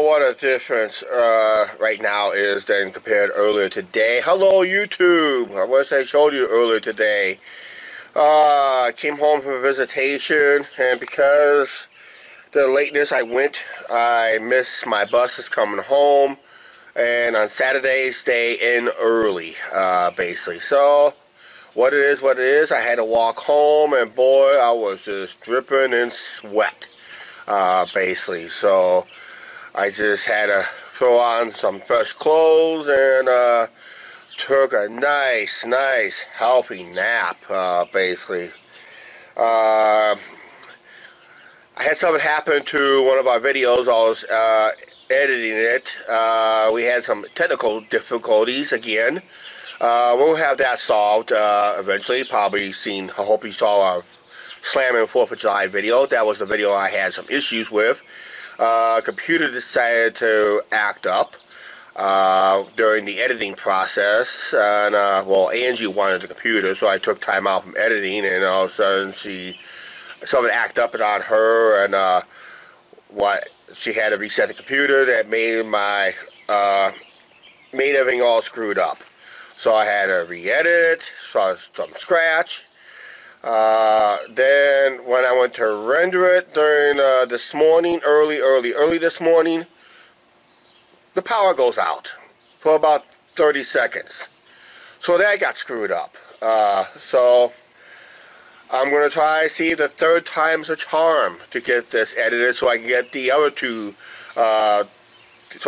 what a difference right now is than compared earlier today. Hello YouTube! I wish I showed you earlier today. I came home from a visitation, and because the lateness I missed my buses coming home, and on Saturdays they in early, basically. So what it is, I had to walk home, and boy, I was just dripping in sweat, basically. So I just had to throw on some fresh clothes and took a nice, healthy nap, basically. I had something happen to one of our videos. I was editing it. We had some technical difficulties again. We'll have that solved eventually. I hope you saw our Slamming 4th of July video. That was the video I had some issues with. Computer decided to act up during the editing process, and well, Angie wanted the computer, so I took time out from editing, and all of a sudden something acted up on her, and she had to reset the computer. That made made everything all screwed up. So I had to re-edit it from scratch. Then when I went to render it during this morning, early this morning, the power goes out for about 30 seconds. So that got screwed up. So I'm going to try to see the third time's a charm to get this edited, so I can get the other two, so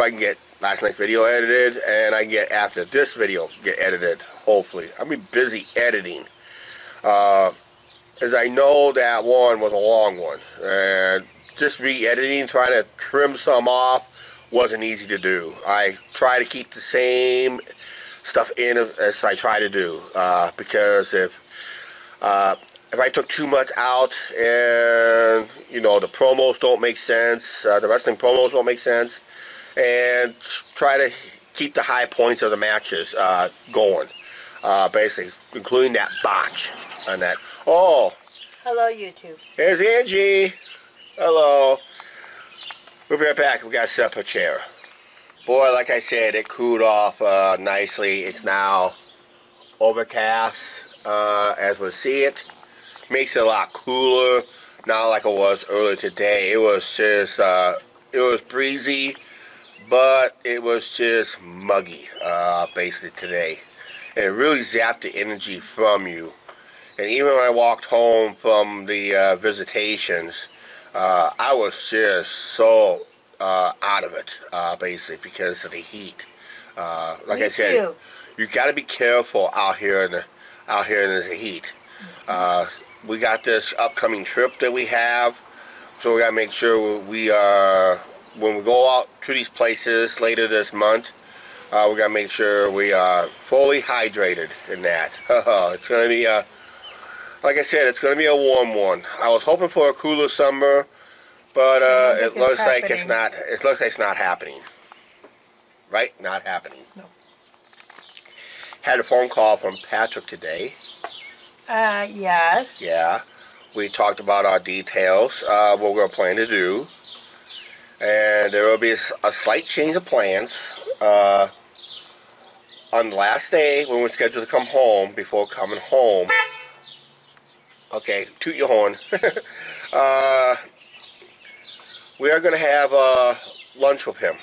I can get last night's video edited, and I can get after this video get edited, hopefully. I'll be busy editing. As I know that one was a long one, and just re-editing, trying to trim some off, wasn't easy to do. I try to keep the same stuff in as I try to do, because if I took too much out, and the promos don't make sense, the wrestling promos don't make sense, and try to keep the high points of the matches going, basically, including that botch on that. Oh, hello YouTube. Here's Angie. Hello. We'll be right back. We got to set up a chair. Boy, like I said, it cooled off nicely. It's now overcast, as we see it. Makes it a lot cooler, not like it was earlier today. It was just, it was breezy, but it was just muggy, basically today. And it really zapped the energy from you. And even when I walked home from the visitations, I was just so out of it, basically, because of the heat. Like I said, you got to be careful out here in the heat. We got this upcoming trip that we have, so we got to make sure we are, when we go out to these places later this month, we got to make sure we are fully hydrated in that. It's going to be like I said, it's going to be a warm one. I was hoping for a cooler summer, but it looks like it's not. It looks like it's not happening. Right? Not happening. No. Had a phone call from Patrick today. Yes. Yeah. We talked about our details, what we're going to plan to do, and there will be a slight change of plans on the last day when we're scheduled to come home. Before coming home. Okay, toot your horn. We are going to have lunch with him,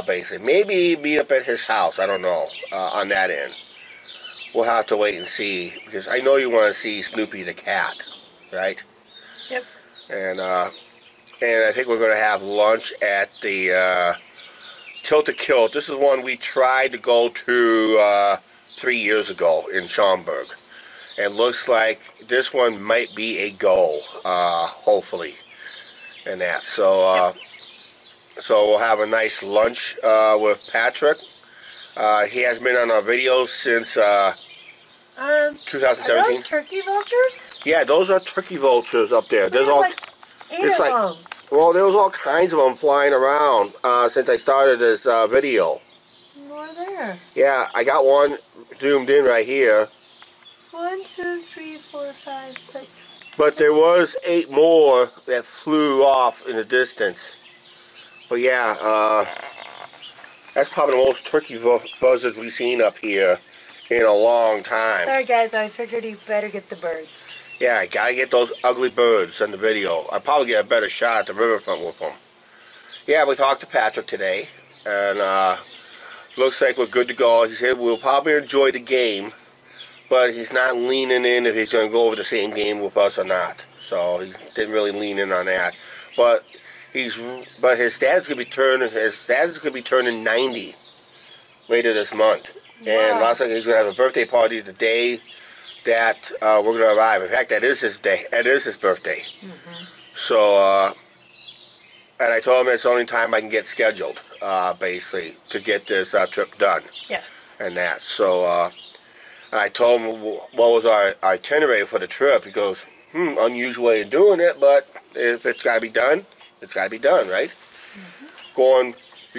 basically. Maybe meet up at his house. I don't know, on that end. We'll have to wait and see, because I know you want to see Snoopy the cat, right? Yep. And I think we're going to have lunch at the Tilted Kilt. This is one we tried to go to 3 years ago in Schaumburg. And looks like this one might be a go, hopefully, and that. So, so we'll have a nice lunch with Patrick. He has been on our videos since 2017. Are those turkey vultures? Yeah, those are turkey vultures up there. There's all like 8 of them. Well, there was all kinds of them flying around since I started this video. More there. Yeah, I got one zoomed in right here. 1, 2, 3, 4, 5, 6. But there was 8 more that flew off in the distance. But yeah, that's probably the most turkey buzzards we've seen up here in a long time. Sorry guys, I figured you better get the birds. Yeah, I gotta get those ugly birds in the video. I'll probably get a better shot at the riverfront with them. Yeah, we talked to Patrick today, and looks like we're good to go. He said we'll probably enjoy the game, but he's not leaning in if he's going to go over the same game with us or not. So he didn't really lean in on that. But his dad's gonna be turning 90 later this month, and Wow. looks like he's gonna have a birthday party the day that we're gonna arrive. In fact, that is his day. That is his birthday. So, and I told him it's the only time I can get scheduled, basically, to get this trip done. Yes. And that. So, and I told him what was our itinerary for the trip. He goes, unusual way of doing it, but if it's got to be done, it's got to be done, right? You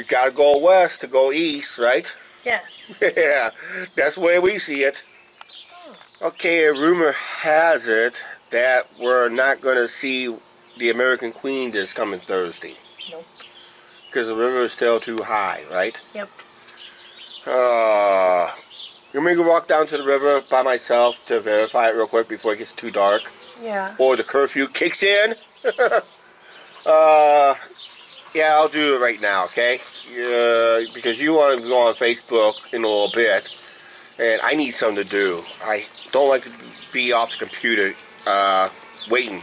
got to go west to go east, right? Yes. Yeah, that's the way we see it. Okay, a rumor has it that we're not going to see the American Queen this coming Thursday. Nope. Because the river is still too high, right? Yep. You want me to walk down to the river by myself to verify it real quick before it gets too dark? Yeah. Or the curfew kicks in? Yeah, I'll do it right now, okay? Because you want to go on Facebook in a little bit, and I need something to do. I don't like to be off the computer waiting,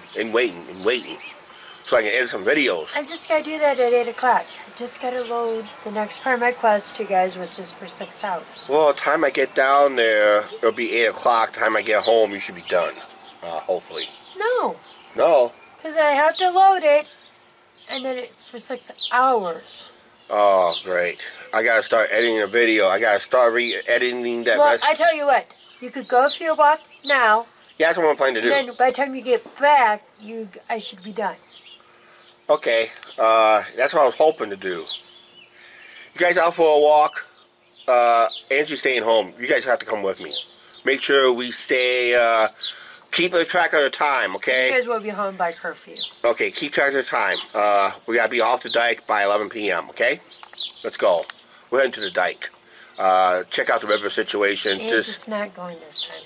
so I can edit some videos. I just gotta do that at 8 o'clock. I just gotta load the next part of my quest to you guys, which is for 6 hours. Well, the time I get down there, it'll be 8 o'clock. The time I get home, you should be done, hopefully. No. No? Because I have to load it, and then it's for 6 hours. Oh, great. I gotta start editing a video. I gotta start re-editing that. Well, I tell you what. You could go for your walk now. Yeah, that's what I'm planning to do. And then by the time you get back, I should be done. Okay, that's what I was hoping to do. You guys out for a walk? Angie's staying home. You guys have to come with me. Make sure we stay, keep a track of the time, okay? You guys will be home by curfew. Okay, keep track of the time. We gotta be off the dike by 11 p.m., okay? Let's go. We're heading to the dike. Check out the river situation. And it's not going this time.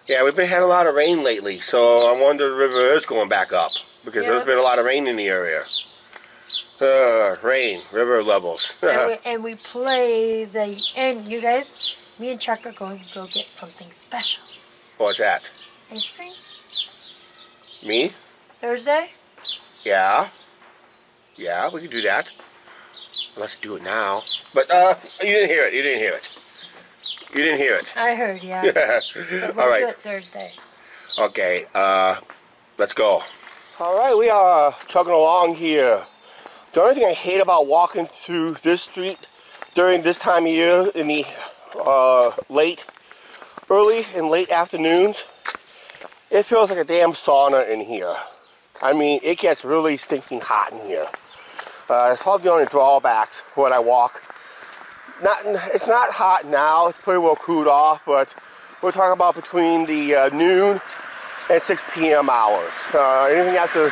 Yeah, we've been having a lot of rain lately, so I wonder if the river is going back up. Because there's been a lot of rain in the area. Rain, river levels. and we play and you guys, me and Chuck are going to go get something special. What's that? Ice cream? Me? Thursday? Yeah. Yeah, we can do that. Let's do it now. But, you didn't hear it. You didn't hear it. You didn't hear it. I heard, yeah. But we'll do it Thursday. Okay, let's go. Alright, we are chugging along here. The only thing I hate about walking through this street during this time of year in the early and late afternoons, it feels like a damn sauna in here. I mean, it gets really stinking hot in here. It's probably the only drawbacks when I walk. It's not hot now, it's pretty well cooled off, but we're talking about between the noon and 6 p.m. hours. Anything after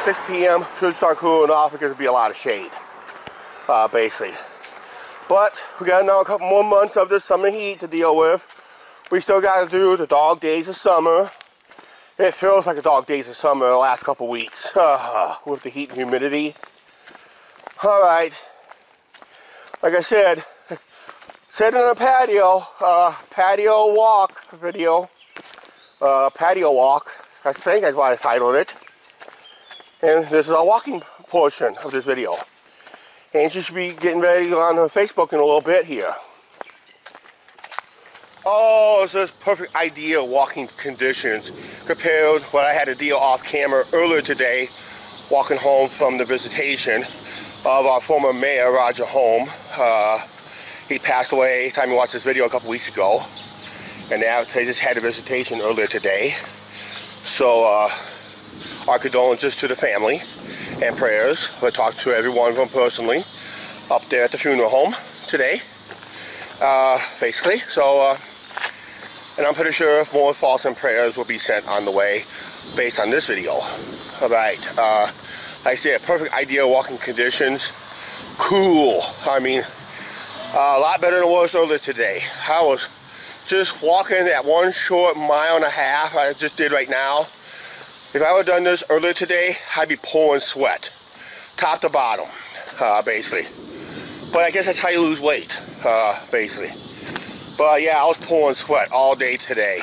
6 p.m. should start cooling off because there'll be a lot of shade, basically. But we got another couple more months of this summer heat to deal with. We still got to do the dog days of summer. It feels like the dog days of summer the last couple weeks with the heat and humidity. All right, like I said, sitting on a patio, patio walk video. Patio walk, I think that's why I titled it. And this is our walking portion of this video. And you should be getting ready on Facebook in a little bit here. Oh, this is perfect ideal walking conditions compared to what I had to deal off camera earlier today, walking home from the visitation of our former mayor, Roger Holm. He passed away time you watched this video a couple weeks ago. And now they just had a visitation earlier today. So our condolences to the family and prayers. We'll talk to every one of them personally up there at the funeral home today. Basically. So, and I'm pretty sure more thoughts and prayers will be sent on the way based on this video. Alright. I say, perfect ideal walking conditions. Cool. I mean, a lot better than it was earlier today. I was just walking that one short mile and a half I just did right now. If I would have done this earlier today, I'd be pouring sweat, top to bottom, basically. But I guess that's how you lose weight, basically. But yeah, I was pouring sweat all day today.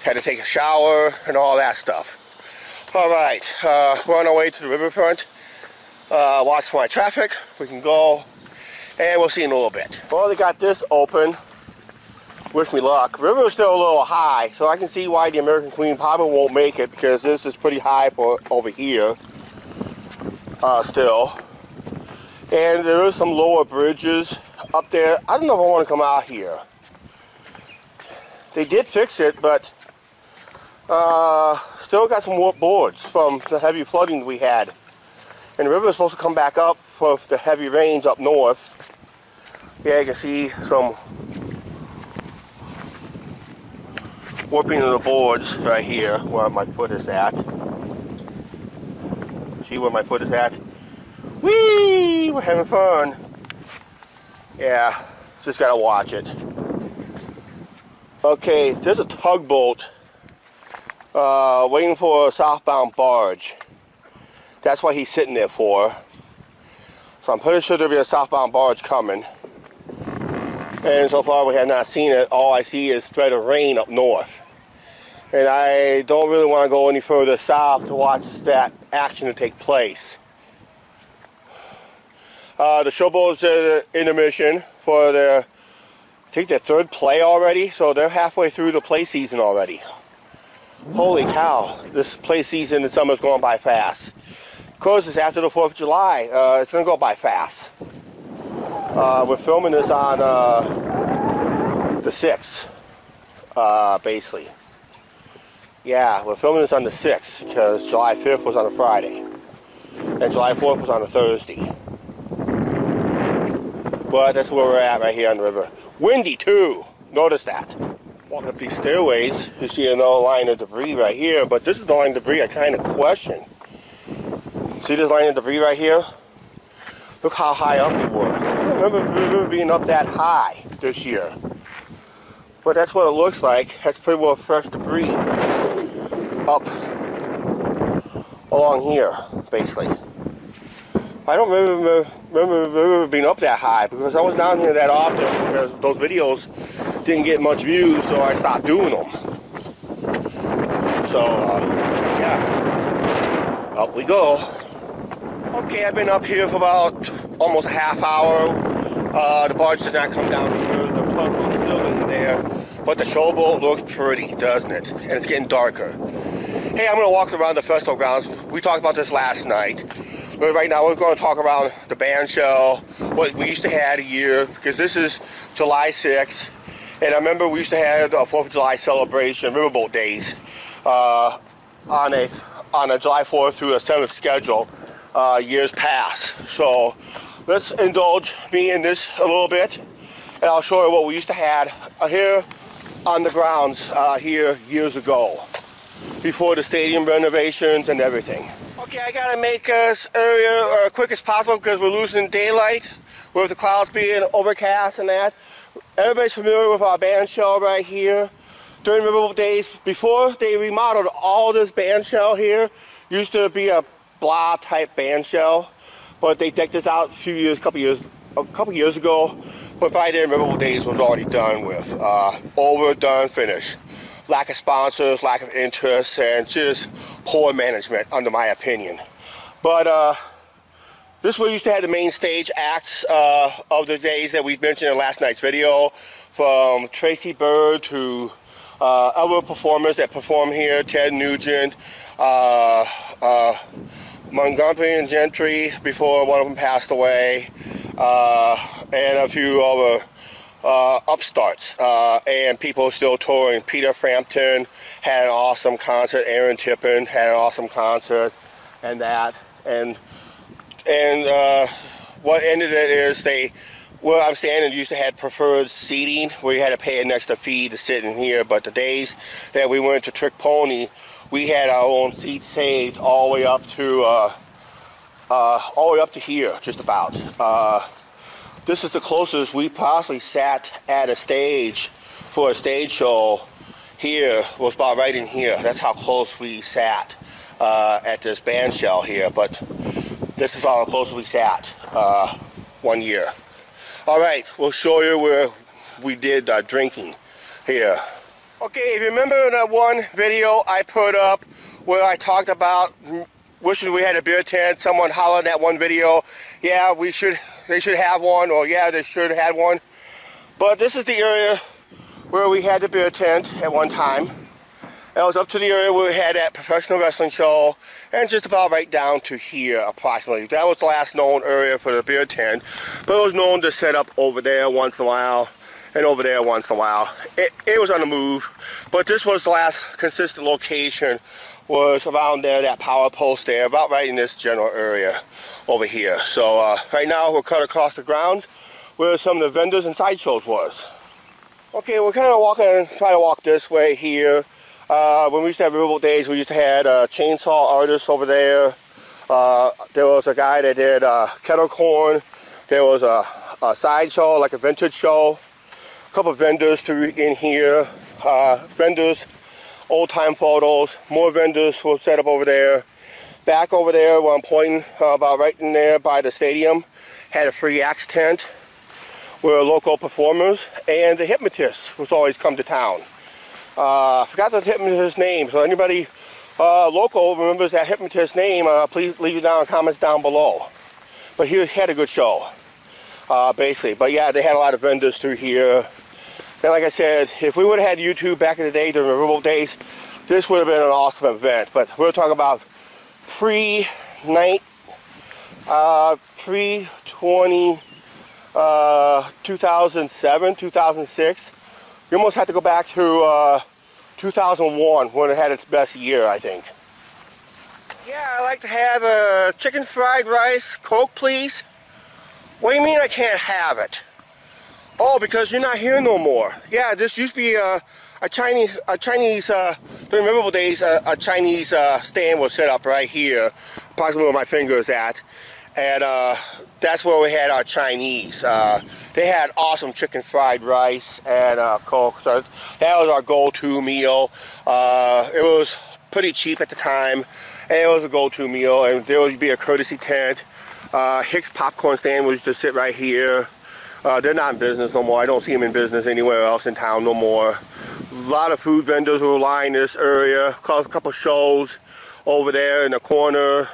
Had to take a shower and all that stuff. All right, we're on our way to the riverfront. Watch my traffic. We can go, and we'll see in a little bit. Well, they got this open. Wish me luck. River is still a little high, so I can see why the American Queen probably won't make it, because this is pretty high for over here still. And there is some lower bridges up there. I don't know if I want to come out here. They did fix it, but still got some warped boards from the heavy flooding we had. And the river is supposed to come back up with the heavy rains up north. Yeah, you can see some warping of the boards right here where my foot is at. See where my foot is at? Whee! We're having fun. Yeah, just gotta watch it. Okay, there's a tugboat waiting for a southbound barge. That's what he's sitting there for. So I'm pretty sure there'll be a southbound barge coming. And so far we have not seen it. All I see is threat of rain up north. And I don't really want to go any further south to watch that action to take place. The showboats are intermission for their, I think their third play already. So they're halfway through the play season already. Holy cow, this play season in summer is going by fast. Of course, it's after the 4th of July. It's going to go by fast. We're filming this on the 6th, basically. Yeah, we're filming this on the 6th because July 5th was on a Friday. And July 4th was on a Thursday. But that's where we're at right here on the river. Windy too. Notice that. Walking up these stairways, you see another line of debris right here. But this is the line of debris I kind of question. See this line of debris right here? Look how high up we were. I don't remember the river being up that high this year. But that's what it looks like. That's pretty well fresh debris up along here, basically. I don't remember the river being up that high because I was down here that often because those videos didn't get much views, so I stopped doing them. So, yeah, up we go. Okay, I've been up here for about almost a half hour. The barge did not come down because the tugboat is still in there, but the showboat looks pretty, doesn't it? And it's getting darker. Hey, I'm going to walk around the festival grounds. We talked about this last night. But right now we're going to talk about the band shell, what we used to have a year, because this is July 6th. And I remember we used to have a 4th of July celebration, Riverboat Days, on a July 4th through a 7th schedule years past. So let's indulge me in this a little bit, and I'll show you what we used to have here on the grounds here years ago, before the stadium renovations and everything. Okay, I gotta make this area quick as possible because we're losing daylight with the clouds being overcast and that. Everybody's familiar with our band shell right here. During Riverboat Days, before they remodeled all this band shell here, used to be a blah type band shell, but they decked this out a couple years ago. But by then, Riverboat Days was already done with, overdone, finished. Lack of sponsors, lack of interest, and just poor management, under my opinion. But this was used to have the main stage acts of the days that we mentioned in last night's video, from Tracy Bird to other performers that perform here, Ted Nugent, Montgomery and Gentry before one of them passed away, and a few other upstarts and people still touring. Peter Frampton had an awesome concert. Aaron Tippin had an awesome concert, and that. And what ended it is where I'm standing used to have preferred seating where you had to pay an extra fee to sit in here. But the days that we went to Trick Pony, we had our own seats saved all the way up to all the way up to here, just about. This is the closest we possibly sat at a stage for a stage show. Here was about right in here. That's how close we sat at this band shell here. But this is how close we sat one year. All right, we'll show you where we did drinking here. Okay, if you remember that one video I put up where I talked about wishing we had a beer tent, someone hollered in that one video, yeah, they should have one, or yeah, they should have had one. But this is the area where we had the beer tent at one time. It was up to the area where we had that professional wrestling show, and just about right down to here, approximately. That was the last known area for the beer tent, but it was known to set up over there once in a while, and over there once in a while. It was on the move, but this was the last consistent location, was around there, that power post there, about right in this general area over here. So right now we're cut across the grounds where some of the vendors and sideshows was. Okay, we're kind of trying to walk this way here. When we used to have Riverboat Days, we used to have chainsaw artists over there. There was a guy that did kettle corn. There was a sideshow, like a vintage show. A couple of vendors in here. Vendors, old-time photos. More vendors were set up over there. Back over there where I'm pointing, about right in there by the stadium, had a free axe tent where local performers and the hypnotists was always come to town. I forgot the hypnotist's name, so anybody local remembers that hypnotist's name, please leave it down in the comments down below. But he had a good show, basically. But yeah, they had a lot of vendors through here. And like I said, if we would have had YouTube back in the day during the Riverboat Days, this would have been an awesome event. But we're talking about pre-20, 2007, 2006. You almost had to go back to 2001 when it had its best year, I think. Yeah, I like to have a chicken fried rice, Coke please. What do you mean I can't have it? Oh, because you're not here no more. Yeah, this used to be a Chinese during Riverboat Days, a Chinese stand was set up right here, approximately where my finger is at. And that's where we had our Chinese. They had awesome chicken fried rice and Coke. So that was our go-to meal. It was pretty cheap at the time, and it was a go-to meal. And there would be a courtesy tent. Hicks popcorn stand was to sit right here. They're not in business no more. I don't see them in business anywhere else in town no more. A lot of food vendors were lying in this area. A couple shows over there in the corner.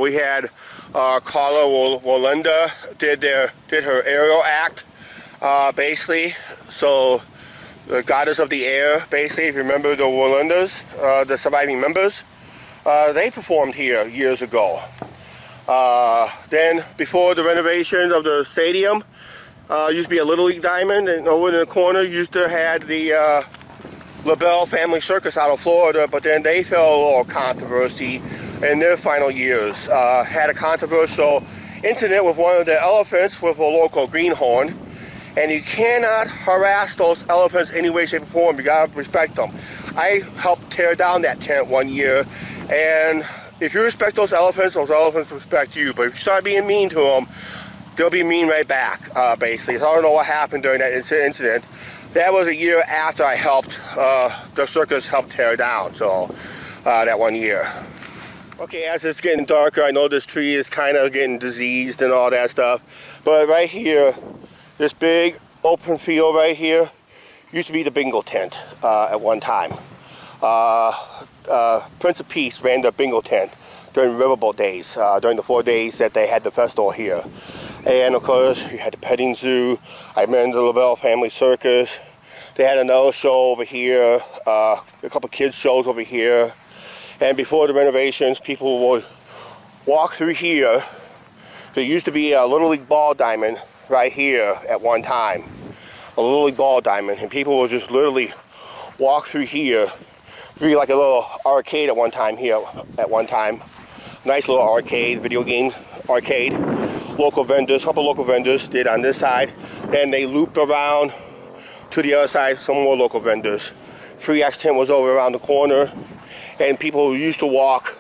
We had Carla Walenda did her aerial act, basically. So the goddess of the air, basically. If you remember the Walendas, the surviving members, they performed here years ago. Then before the renovation of the stadium, used to be a Little League diamond, and over in the corner used to have the LaBelle Family Circus out of Florida, but then they fell a little controversy in their final years. Had a controversial incident with one of the elephants with a local greenhorn, and you cannot harass those elephants any way, shape, or form. You gotta respect them. I helped tear down that tent one year, and if you respect those elephants respect you. But if you start being mean to them, they'll be mean right back, basically. So I don't know what happened during that incident. That was a year after I helped, the circus helped tear down, so that one year. Okay, as it's getting darker, I know this tree is kind of getting diseased and all that stuff, but right here, this big open field right here, used to be the bingo tent at one time. Prince of Peace ran the bingo tent during Riverboat Days, during the 4 days that they had the festival here. And of course, you had the petting zoo. I remember the LaBelle Family Circus. They had another show over here, a couple kids shows over here. And before the renovations, people would walk through here. There used to be a Little League ball diamond right here at one time. A Little League ball diamond, and people would just literally walk through here. It'd be like a little arcade at one time here, at one time. Nice little arcade, video game arcade. Local vendors, a couple local vendors did on this side. Then they looped around to the other side, some more local vendors. Free Axe tent was over around the corner. And people used to walk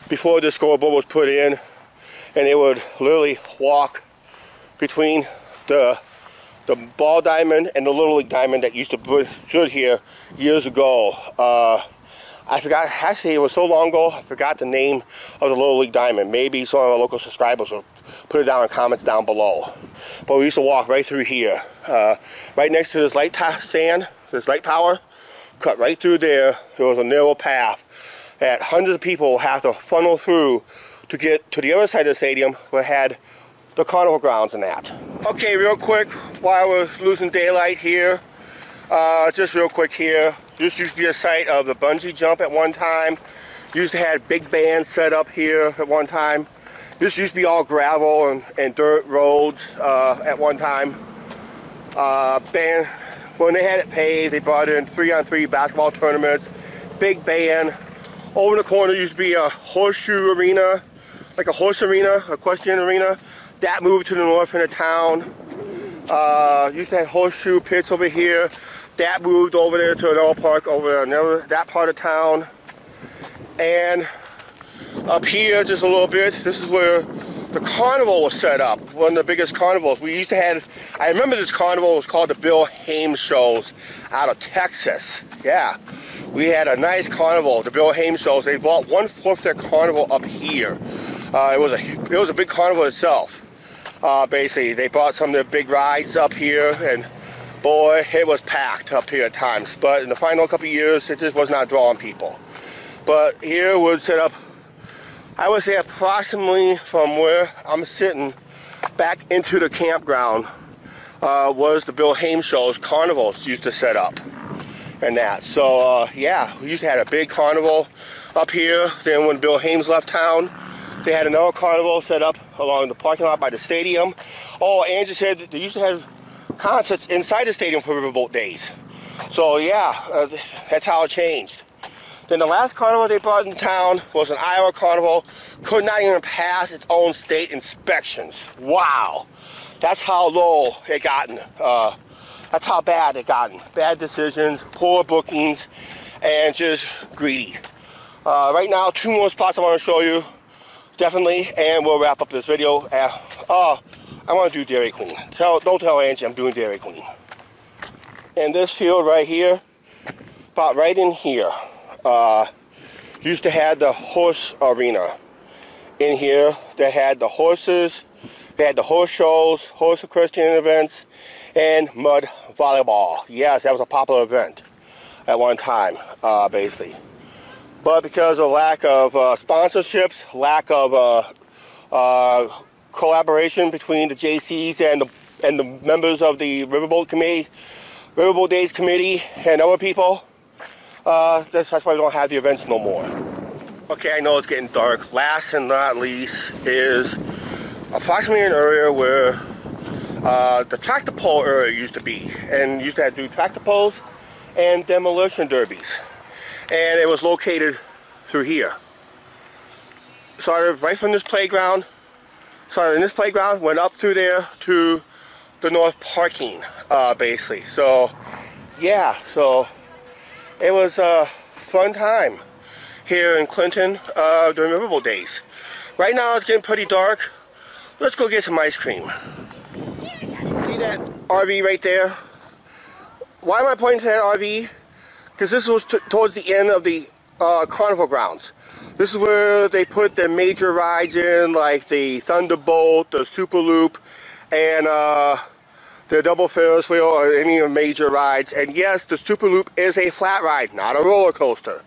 before the scoreboard was put in. and they would literally walk between the ball diamond and the Little League diamond that used to stood here years ago. I forgot, actually it was so long ago, I forgot the name of the Little League diamond. Maybe some of our local subscribers will put it down in the comments down below. But we used to walk right through here, right next to this light stand, this light tower, cut right through there. There was a narrow path that hundreds of people have to funnel through to get to the other side of the stadium where it had the carnival grounds and that. Okay, real quick, while we're losing daylight here, just real quick here, this used to be a site of the bungee jump at one time. Used to have big bands set up here at one time. This used to be all gravel and dirt roads at one time. When they had it paved, they brought in 3-on-3 basketball tournaments, big band. Over in the corner used to be a horseshoe arena, like a horse arena, equestrian arena. That moved to the north end of town. Used to have horseshoe pits over here. That moved over there to an old park over that part of town. And up here just a little bit, this is where the carnival was set up. One of the biggest carnivals. We used to have, I remember this carnival was called the Bill Hames Shows out of Texas. Yeah, we had a nice carnival, the Bill Hames Shows. They bought 1/4 of their carnival up here. It was a big carnival itself. Basically, they brought some of their big rides up here, and boy, it was packed up here at times. But in the final couple of years, it just was not drawing people. But here was set up, I would say approximately from where I'm sitting back into the campground was the Bill Hames Shows carnivals used to set up and that. So yeah, we used to have a big carnival up here. Then when Bill Hames left town, they had another carnival set up along the parking lot by the stadium. Oh, Angie said that they used to have concerts inside the stadium for Riverboat Days. So yeah, that's how it changed. Then the last carnival they brought in town was an Iowa carnival. Could not even pass its own state inspections. Wow. That's how low it gotten. That's how bad it gotten. Bad decisions, poor bookings, and just greedy. Right now, 2 more spots I want to show you. Definitely, and we'll wrap up this video. I want to do Dairy Queen. Don't tell Angie I'm doing Dairy Queen. And this field right here, about right in here, used to have the horse arena in here that had the horses. They had the horse shows, horse equestrian events, and mud volleyball. Yes, that was a popular event at one time, basically. But because of lack of sponsorships, lack of collaboration between the JCs and the members of the Riverboat Days Committee, and other people, that's why we don't have the events no more. Okay, I know it's getting dark. Last and not least is approximately an area where the tractor pull area used to be, and used to have to do tractor pulls and demolition derbies. And it was located through here. Started right from this playground. Started in this playground, went up through there to the north parking, basically. So, yeah, so it was a fun time here in Clinton during Riverboat Days. Right now it's getting pretty dark. Let's go get some ice cream. See that RV right there? Why am I pointing to that RV? Because this was towards the end of the carnival grounds. This is where they put the major rides in, like the Thunderbolt, the Super Loop, and the Double Ferris Wheel, or any major rides. And yes, the Super Loop is a flat ride, not a roller coaster.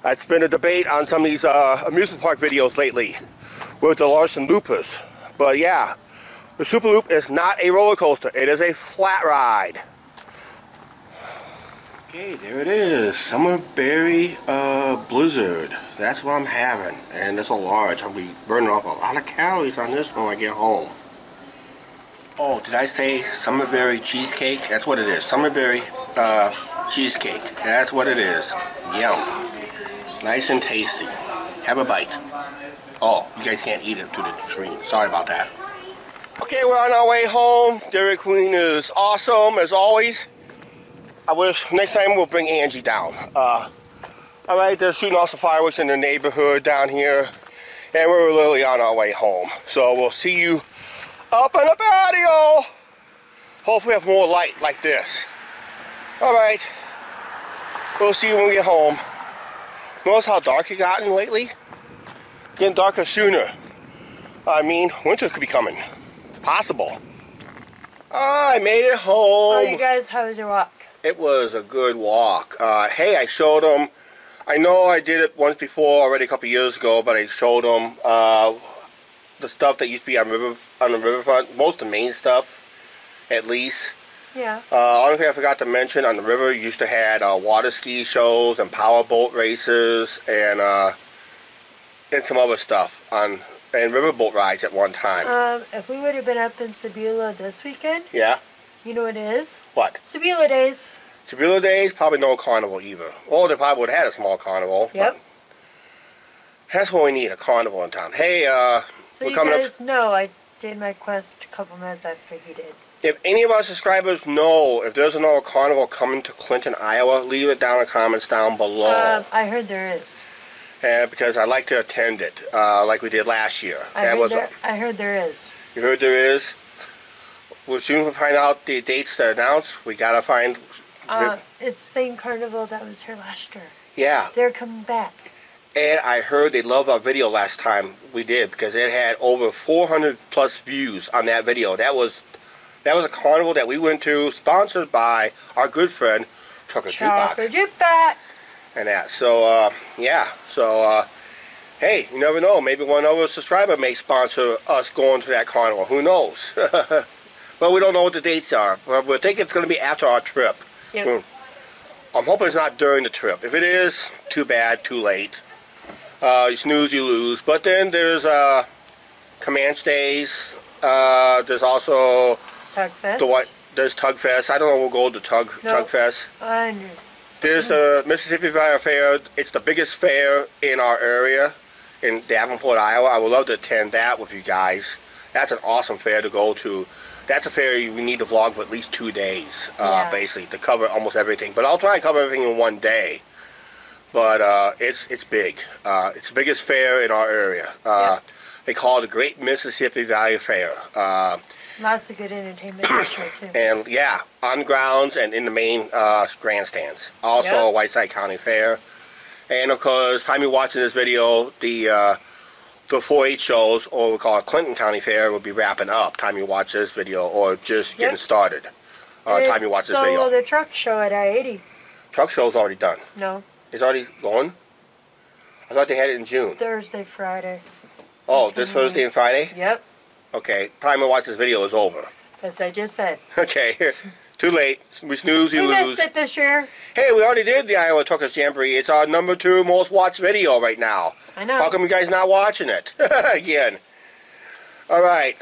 That's been a debate on some of these amusement park videos lately with the Larson Loopers. But yeah, the Super Loop is not a roller coaster. It is a flat ride. Okay, there it is. Summer Berry Blizzard. That's what I'm having. And it's a large. I'll be burning off a lot of calories on this when I get home. Oh, did I say Summerberry cheesecake? That's what it is. Summerberry cheesecake. That's what it is. Yum. Nice and tasty. Have a bite. Oh, you guys can't eat it through the screen. Sorry about that. Okay, we're on our way home. Dairy Queen is awesome, as always. I wish next time we'll bring Angie down. Alright, they're shooting off some fireworks in the neighborhood down here. And we're literally on our way home. So we'll see you up in the patio. Hopefully we have more light like this. Alright. We'll see you when we get home. Notice how dark it gotten lately? Getting darker sooner. I mean, winter could be coming. Possible. I made it home. Oh, you guys, how was your walk? It was a good walk. Hey, I showed them. I know I did it once before already a couple years ago, but I showed them the stuff that used to be on the riverfront. Most of the main stuff, at least. Yeah. Only thing I forgot to mention, on the river, you used to had water ski shows and power boat races and some other stuff and riverboat rides at one time. If we would have been up in Sebula this weekend, Yeah. you know what it is? What? Sebula Days. Sebula Days, probably no carnival either. Or they probably would have had a small carnival. Yep. That's what we need, a carnival in town. Hey, So we're you coming guys know I did my quest a couple minutes after he did. If any of our subscribers know if there's another carnival coming to Clinton, Iowa, leave it down in the comments down below. I heard there is. Because I'd like to attend it, like we did last year. I heard there is. You heard there is? Well, as soon as we find out the dates to announce, we gotta find... It's the same carnival that was here last year. Yeah. They're coming back. And I heard they loved our video last time we did, because it had over 400 plus views on that video. That was a carnival that we went to, sponsored by our good friend, Trucker Jukebox. And that. So, yeah. So, hey, you never know. Maybe one of our subscribers may sponsor us going to that carnival. Who knows? But we don't know what the dates are. But we think it's going to be after our trip. Yep. I'm hoping it's not during the trip. If it is, too bad, too late. You snooze, you lose. But then there's Comanche Days. There's also... Tugfest? There's Tugfest. I don't know, we'll go to Tugfest. I know. There's the Mississippi Valley Fair. It's the biggest fair in our area, in Davenport, Iowa. I would love to attend that with you guys. That's an awesome fair to go to. That's a fair we need to vlog for at least 2 days, basically, to cover almost everything. But I'll try and cover everything in one day. But it's big. It's the biggest fair in our area. They call it the Great Mississippi Valley Fair. Lots of good entertainment this show, too. And, yeah, on grounds and in the main grandstands. Also, Whiteside County Fair. And, of course, time you're watching this video, the 4-H shows, or we call it Clinton County Fair, will be wrapping up time you watch this video, or just getting started time you watch this video. So, the truck show at I-80. Truck show's already done. No. It's already going? I thought they had it in June. Thursday, Friday. Oh, this Thursday and Friday? Yep. Okay, time to watch this video is over. That's what I just said. Okay, too late. We snooze, you lose. We missed it this year. Hey, we already did the Iowa Truckers Jamboree. It's our #2 most watched video right now. I know. How come you guys not watching it? Again. Alright,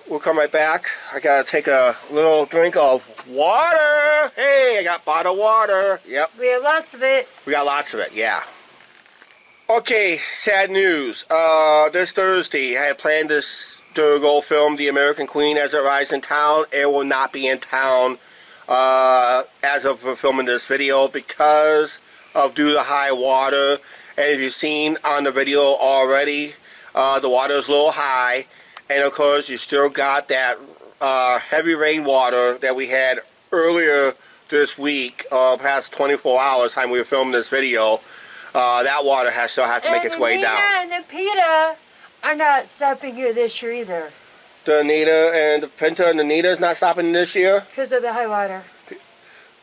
we'll come right back. I gotta take a little drink of water. Hey, I got bottled water. Yep. We have lots of it. We got lots of it, yeah. Okay, sad news. This Thursday, I had planned to go film The American Queen as it arrives in town. It will not be in town as of filming this video because of due to high water. And if you've seen on the video already, the water is a little high. And of course, you still got that heavy rainwater that we had earlier this week, past 24 hours time we were filming this video. That water still has to make its way down. And the PETA are not stopping here this year either. The Nita and the Pinta and the Nita's not stopping this year? Because of the high water.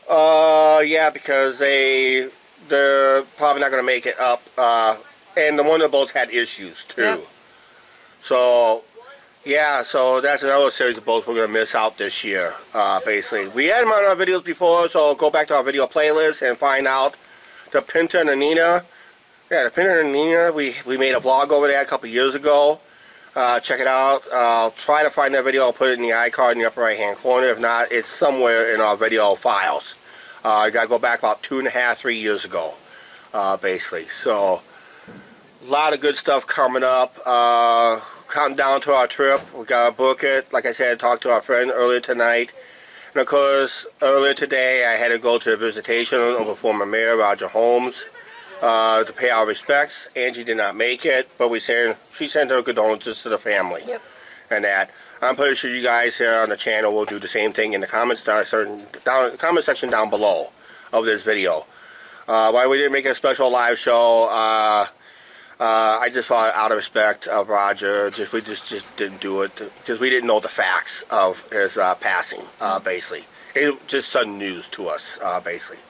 Yeah, because they're probably not going to make it up. And the one of the boats had issues too. Yep. So, yeah, so that's another series of boats we're going to miss out this year, basically. We had them on our videos before, so go back to our video playlist and find out the Pinta and the Nina. Yeah, the Pinta and the Nina, we made a vlog over there a couple years ago. Check it out. I'll try to find that video. I'll put it in the iCard in the upper right hand corner. If not, it's somewhere in our video files. I got to go back about 2.5, 3 years ago, basically. So, a lot of good stuff coming up. Counting down to our trip. We got to book it. Like I said, I talked to our friend earlier tonight. And of course, earlier today, I had to go to a visitation of the former mayor, Roger Holmes. to pay our respects. Angie did not make it, but she sent her condolences to the family. Yep. And that. I'm pretty sure you guys here on the channel will do the same thing in the comment section down below of this video. Why we didn't make a special live show, I just thought out of respect of Roger, we just didn't do it because we didn't know the facts of his passing, basically. It just sudden news to us, basically.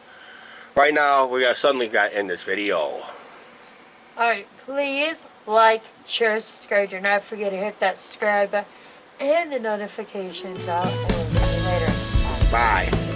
Right now, we suddenly got in this video. Alright, please like, share, subscribe. Do not forget to hit that subscribe button and the notification bell. And we'll see you later. Bye.